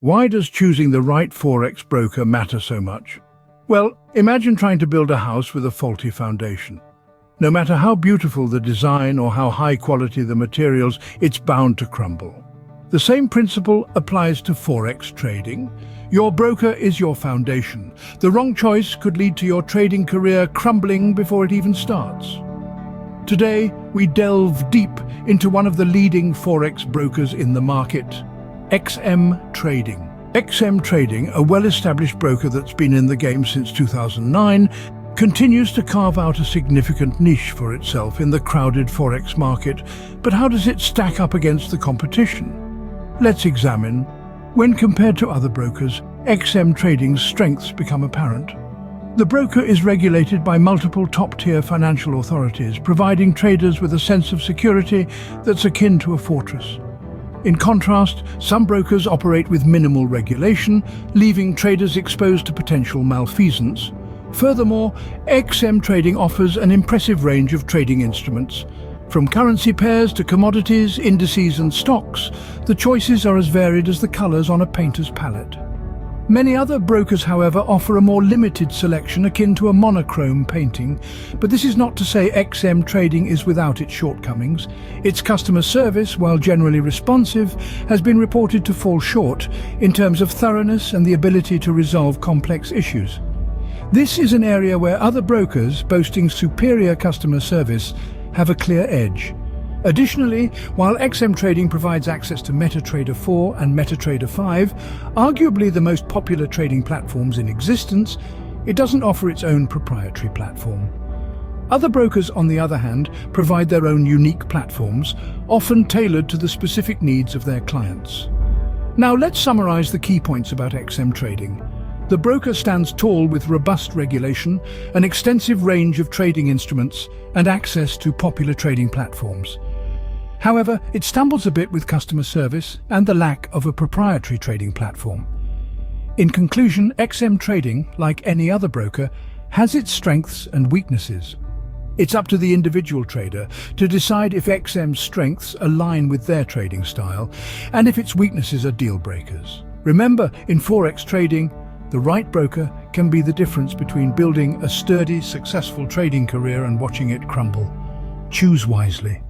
Why does choosing the right Forex broker matter so much? Well, imagine trying to build a house with a faulty foundation. No matter how beautiful the design or how high quality the materials, it's bound to crumble. The same principle applies to Forex trading. Your broker is your foundation. The wrong choice could lead to your trading career crumbling before it even starts. Today, we delve deep into one of the leading Forex brokers in the market, XM Trading. XM Trading, a well-established broker that's been in the game since 2009, continues to carve out a significant niche for itself in the crowded Forex market. But how does it stack up against the competition? Let's examine. When compared to other brokers, XM Trading's strengths become apparent. The broker is regulated by multiple top-tier financial authorities, providing traders with a sense of security that's akin to a fortress. In contrast, some brokers operate with minimal regulation, leaving traders exposed to potential malfeasance. Furthermore, XM Trading offers an impressive range of trading instruments. From currency pairs to commodities, indices and stocks, the choices are as varied as the colors on a painter's palette. Many other brokers, however, offer a more limited selection akin to a monochrome painting, but this is not to say XM Trading is without its shortcomings. Its customer service, while generally responsive, has been reported to fall short in terms of thoroughness and the ability to resolve complex issues. This is an area where other brokers, boasting superior customer service, have a clear edge. Additionally, while XM Trading provides access to MetaTrader 4 and MetaTrader 5, arguably the most popular trading platforms in existence, it doesn't offer its own proprietary platform. Other brokers, on the other hand, provide their own unique platforms, often tailored to the specific needs of their clients. Now let's summarize the key points about XM Trading. The broker stands tall with robust regulation, an extensive range of trading instruments, and access to popular trading platforms. However, it stumbles a bit with customer service and the lack of a proprietary trading platform. In conclusion, XM Trading, like any other broker, has its strengths and weaknesses. It's up to the individual trader to decide if XM's strengths align with their trading style and if its weaknesses are deal breakers. Remember, in Forex trading, the right broker can be the difference between building a sturdy, successful trading career and watching it crumble. Choose wisely.